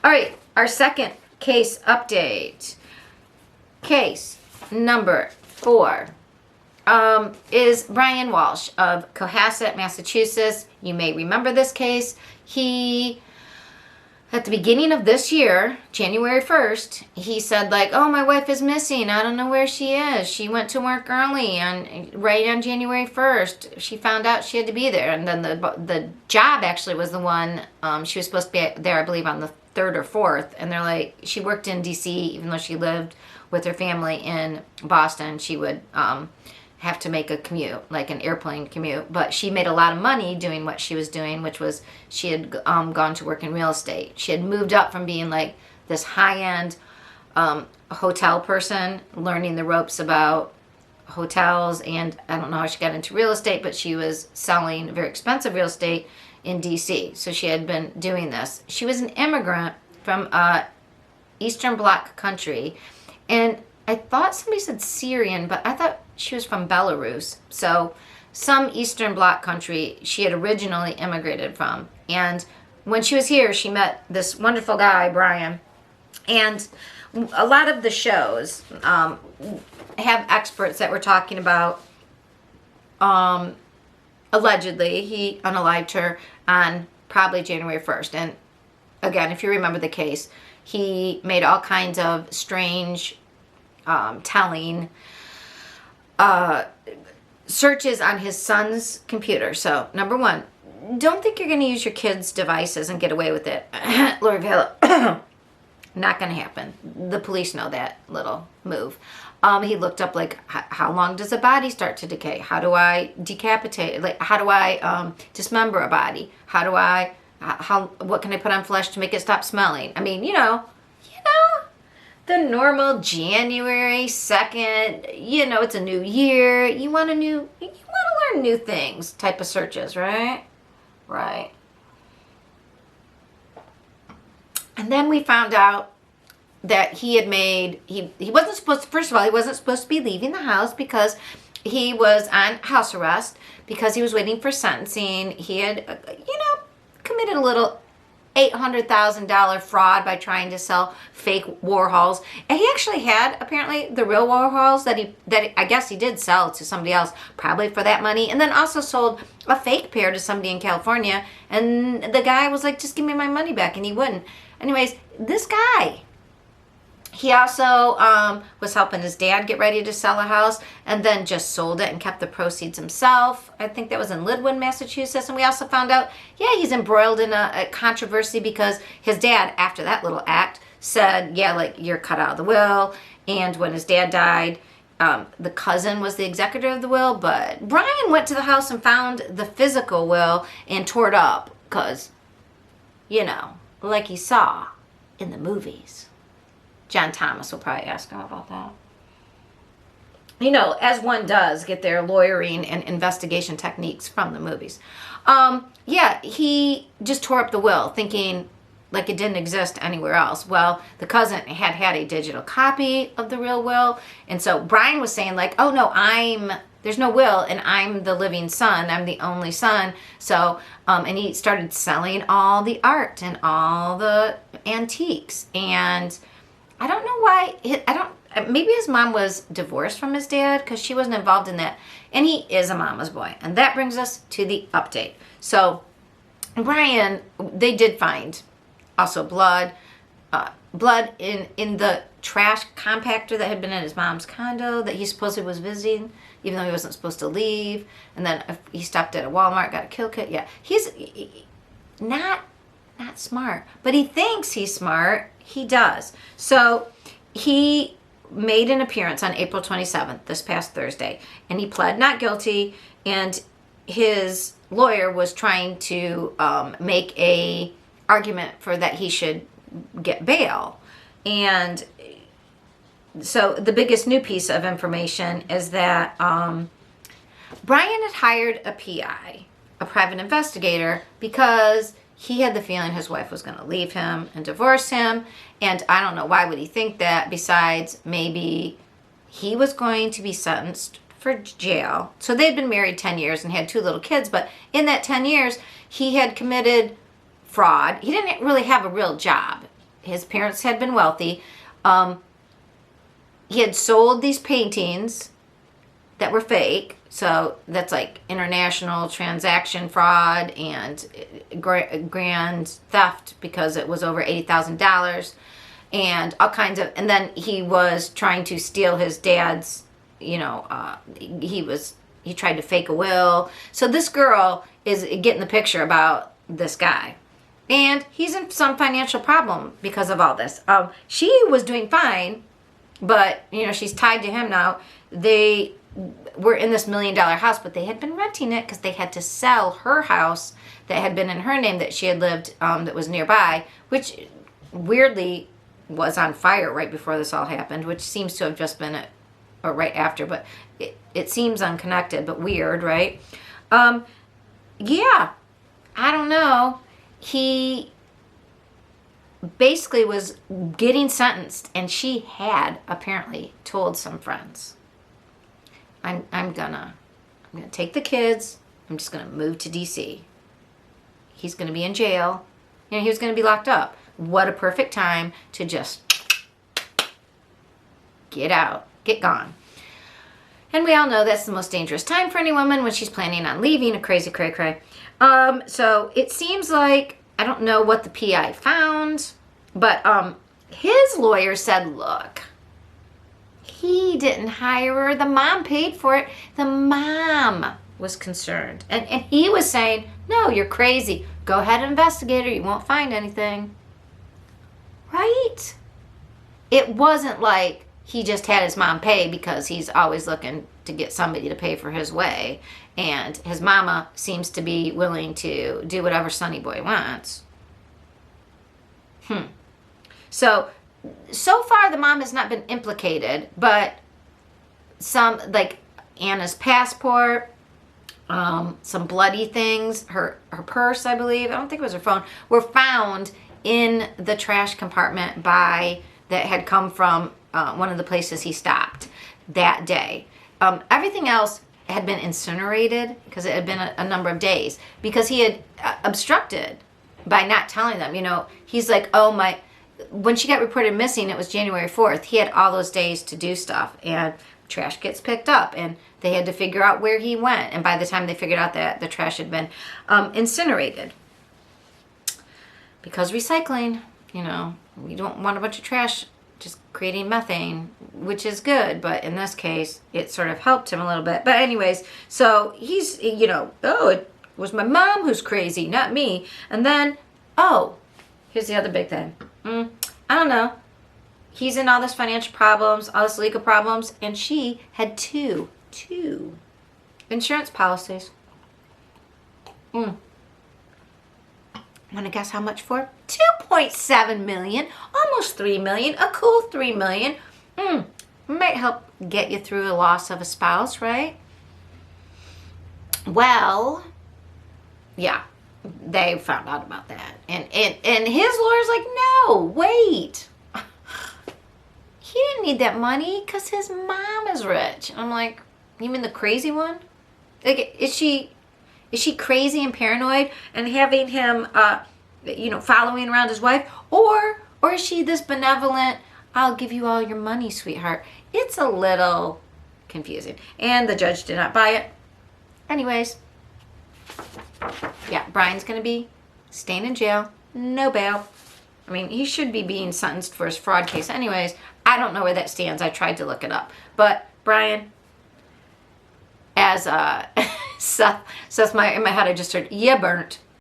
All right, our second case update. Case number 4 is Brian Walshe of Cohasset, Massachusetts. You may remember this case. He, at the beginning of this year, January 1st, he said like, oh, my wife is missing. I don't know where she is. She went to work early right on January 1st. She found out she had to be there. And then the job actually was the one, she was supposed to be there, I believe, on the 3rd or 4th. And they're like, she worked in D.C. even though she lived with her family in Boston. She would have to make a commute, like an airplane commute. But she made a lot of money doing what she was doing, which was she had gone to work in real estate. She had moved up from being like this high-end hotel person, learning the ropes about hotels, and I don't know how she got into real estate, but she was selling very expensive real estate in D.C. So she had been doing this. She was an immigrant from Eastern Bloc country, and I thought somebody said Syrian, but I thought she was from Belarus. So some Eastern Bloc country she had originally immigrated from. And when she was here, she met this wonderful guy, Brian. And a lot of the shows have experts that were talking about, allegedly, he unalived her on probably January 1st. And again, if you remember the case, he made all kinds of strange telling searches on his son's computer. So, number one, don't think you're going to use your kids' devices and get away with it. Lori Vela, not going to happen. The police know that little move. He looked up, like, how long does a body start to decay? How do I decapitate? Like, how do I dismember a body? What can I put on flesh to make it stop smelling? I mean, you know, the normal January 2nd, it's a new year. You want to learn new things type of searches, right? Right. And then we found out that he had made, he wasn't supposed to, first of all, he wasn't supposed to be leaving the house because he was on house arrest because he was waiting for sentencing. He had, committed a little $800,000 fraud by trying to sell fake Warhols. And he actually had, apparently, the real Warhols that I guess he did sell to somebody else, probably for that money. And then also sold a fake pair to somebody in California. And the guy was like, just give me my money back. And he wouldn't. Anyways, this guy, he also was helping his dad get ready to sell a house and then just sold it and kept the proceeds himself. I think that was in Lidwin, Massachusetts. And we also found out, he's embroiled in a controversy because his dad, after that little act, said, like, you're cut out of the will. And when his dad died, the cousin was the executor of the will. But Brian went to the house and found the physical will and tore it up because, like he saw in the movies. John Thomas will probably ask him about that. As one does, get their lawyering and investigation techniques from the movies. He just tore up the will, thinking like it didn't exist anywhere else. Well, the cousin had a digital copy of the real will, and so Brian was saying like, oh no, there's no will, and I'm the living son. I'm the only son. So, and he started selling all the art and all the antiques, and I don't know why, maybe his mom was divorced from his dad because she wasn't involved in that. And he is a mama's boy. And that brings us to the update. So, Brian, they did find also blood in the trash compactor that had been in his mom's condo that he supposedly was visiting, even though he wasn't supposed to leave. And then he stopped at a Walmart, got a kill kit. Yeah, he's not smart, but he thinks he's smart. He does. So he made an appearance on April 27th, this past Thursday, and he pled not guilty, and his lawyer was trying to make a argument for that he should get bail. And so the biggest new piece of information is that Brian had hired a PI, a private investigator, because he had the feeling his wife was going to leave him and divorce him. And I don't know, why would he think that, besides maybe he was going to be sentenced for jail. So they'd been married 10 years and had 2 little kids, but in that 10 years, he had committed fraud. He didn't really have a real job. his parents had been wealthy. He had sold these paintings that were fake. So that's like international transaction fraud and grand theft because it was over $80,000 and all kinds of. And then he was trying to steal his dad's. He tried to fake a will. So this girl is getting the picture about this guy. And he's in some financial problem because of all this. She was doing fine, but, she's tied to him now. They were in this $1 million house, but they had been renting it because they had to sell her house that had been in her name that she had lived, that was nearby, which weirdly was on fire right before this all happened, which seems to have just been or right after, but it seems unconnected, but weird, right? Yeah, I don't know. He basically was getting sentenced, and she had apparently told some friends, I'm gonna take the kids, I'm just gonna move to DC. He's gonna be in jail. He was gonna be locked up. What a perfect time to just get out. Get gone. And we all know that's the most dangerous time for any woman when she's planning on leaving a crazy cray-cray. So it seems like, I don't know what the PI found, but his lawyer said, look, he didn't hire her. The mom paid for it. The mom was concerned. And he was saying, no, you're crazy. Go ahead and investigate her. You won't find anything. Right? It wasn't like he just had his mom pay because he's always looking to get somebody to pay for his way. And his mama seems to be willing to do whatever Sonny Boy wants. So far the mom has not been implicated, but some, like Anna's passport, some bloody things, her purse, I believe, I don't think it was her phone, were found in the trash compartment that had come from one of the places he stopped that day. Everything else had been incinerated because it had been a number of days because he had obstructed by not telling them. He's like, when she got reported missing, it was January 4th. He had all those days to do stuff, and trash gets picked up, and they had to figure out where he went. And by the time they figured out that the trash had been incinerated, because recycling, we don't want a bunch of trash just creating methane, which is good, but in this case, it sort of helped him a little bit. But anyways, so he's, it was my mom who's crazy, not me. And then, here's the other big thing. I don't know. He's in all this financial problems, all this legal problems, and she had two insurance policies. Want to guess how much for? $2.7 million, almost $3 million, a cool $3 million. Might help get you through the loss of a spouse, right? Well, yeah, they found out about that, and his lawyer's like, no, wait, he didn't need that money because his mom is rich. And I'm like, you mean the crazy one? Like, is she crazy and paranoid and having him, following around his wife? Or is she this benevolent, I'll give you all your money, sweetheart? It's a little confusing. And the judge did not buy it. Anyways, yeah, Brian's going to be staying in jail. No bail. I mean, he should be being sentenced for his fraud case anyways. I don't know where that stands. I tried to look it up. But Brian, as Seth, in my head I just heard, yeah, burnt.